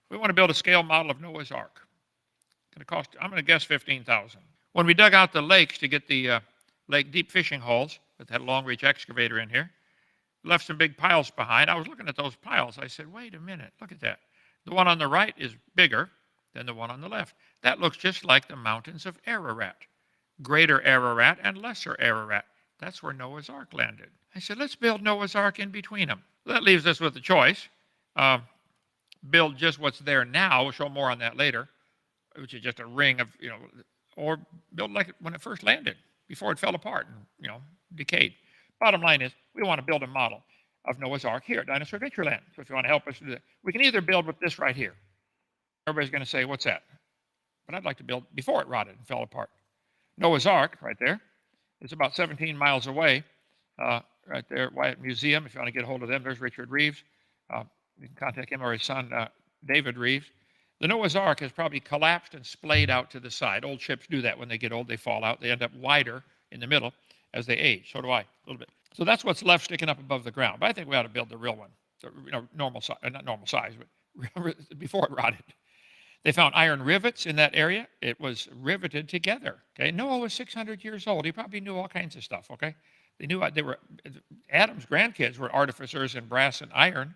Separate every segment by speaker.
Speaker 1: We want to build a scale model of Noah's Ark. It's going to cost, I'm going to guess, $15,000. When we dug out the lakes to get the lake deep fishing holes, with that long reach excavator in here, left some big piles behind. I was looking at those piles. I said, wait a minute, look at that. The one on the right is bigger than the one on the left. That looks just like the mountains of Ararat. Greater Ararat and lesser Ararat. That's where Noah's Ark landed. I said, let's build Noah's Ark in between them. That leaves us with a choice. Build just what's there now. We'll show more on that later, which is just a ring of, or build like it when it first landed, before it fell apart and, decayed. Bottom line is, we want to build a model of Noah's Ark here at Dinosaur Adventure Land. So if you want to help us do that, we can either build with this right here. Everybody's going to say, what's that? But I'd like to build before it rotted and fell apart. Noah's Ark, right there, is about 17 miles away, right there at Wyatt Museum. If you want to get a hold of them, there's Richard Reeves. You can contact him or his son, David Reeves. The Noah's Ark has probably collapsed and splayed out to the side. Old ships do that when they get old. They fall out. They end up wider in the middle as they age. So do I, a little bit. So that's what's left sticking up above the ground. But I think we ought to build the real one. So, normal size, not normal size, but before it rotted. They found iron rivets in that area. It was riveted together. Okay, Noah was 600 years old. He probably knew all kinds of stuff. Okay, Adam's grandkids were artificers in brass and iron.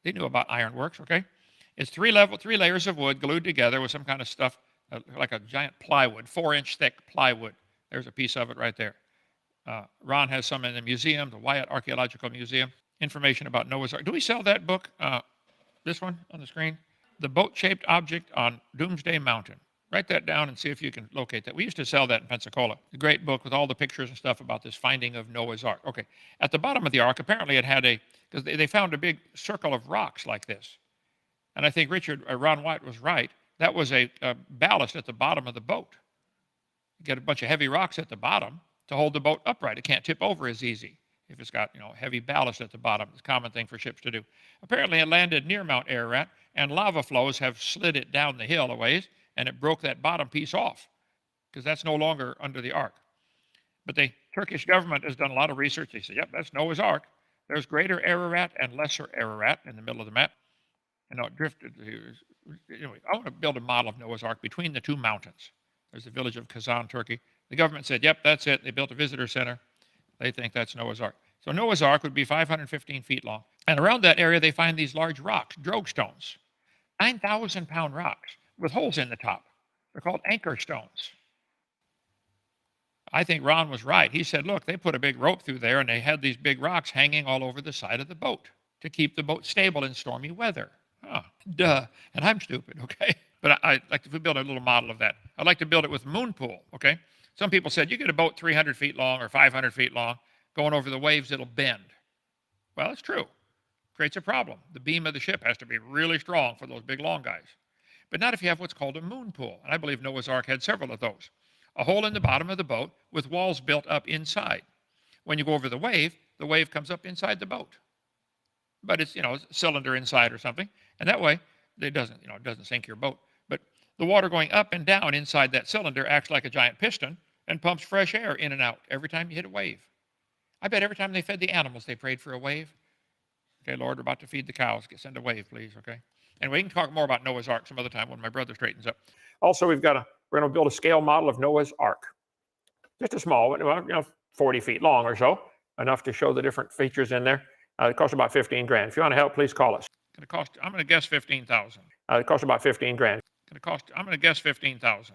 Speaker 1: They knew about ironworks. Okay, it's three layers of wood glued together with some kind of stuff like a giant plywood, 4-inch thick plywood. There's a piece of it right there. Ron has some in the museum, the Wyatt Archaeological Museum. Information about Noah's Ark. Do we sell that book? This one on the screen. The boat-shaped object on Doomsday Mountain. Write that down and see if you can locate that. We used to sell that in Pensacola. A great book with all the pictures and stuff about this finding of Noah's Ark. Okay, at the bottom of the Ark, apparently it had because they found a big circle of rocks like this. And I think Ron White was right. That was a ballast at the bottom of the boat. You get a bunch of heavy rocks at the bottom to hold the boat upright. It can't tip over as easy if it's got, heavy ballast at the bottom. It's a common thing for ships to do. Apparently it landed near Mount Ararat, and lava flows have slid it down the hill a ways, and it broke that bottom piece off, because that's no longer under the Ark. But the Turkish government has done a lot of research. They said, yep, that's Noah's Ark. There's greater Ararat and lesser Ararat in the middle of the map. And it drifted. Anyway, I want to build a model of Noah's Ark between the two mountains. There's the village of Kazan, Turkey. The government said, yep, that's it. They built a visitor center. They think that's Noah's Ark. So Noah's Ark would be 515 feet long. And around that area, they find these large rocks, drogue stones, 9,000-pound rocks with holes in the top. They're called anchor stones. I think Ron was right. He said, look, they put a big rope through there, and they had these big rocks hanging all over the side of the boat to keep the boat stable in stormy weather. Oh, duh. And I'm stupid, okay? But I'd like to build a little model of that. I'd like to build it with moon pool, okay? Some people said, you get a boat 300 feet long or 500 feet long, going over the waves, it'll bend. Well, it's true. Creates a problem. The beam of the ship has to be really strong for those big, long guys. But not if you have what's called a moon pool. And I believe Noah's Ark had several of those. A hole in the bottom of the boat with walls built up inside. When you go over the wave comes up inside the boat. But it's, a cylinder inside or something. And that way, it doesn't sink your boat. But the water going up and down inside that cylinder acts like a giant piston and pumps fresh air in and out every time you hit a wave. I bet every time they fed the animals, they prayed for a wave. Okay, Lord, we're about to feed the cows. Send a wave, please, okay? And we can talk more about Noah's Ark some other time when my brother straightens up. Also, we're going to build a scale model of Noah's Ark. Just a small one, 40 feet long or so, enough to show the different features in there. It costs about 15 grand. If you want to help, please call us. I'm going to guess 15,000. It costs about 15 grand. I'm going to guess 15,000.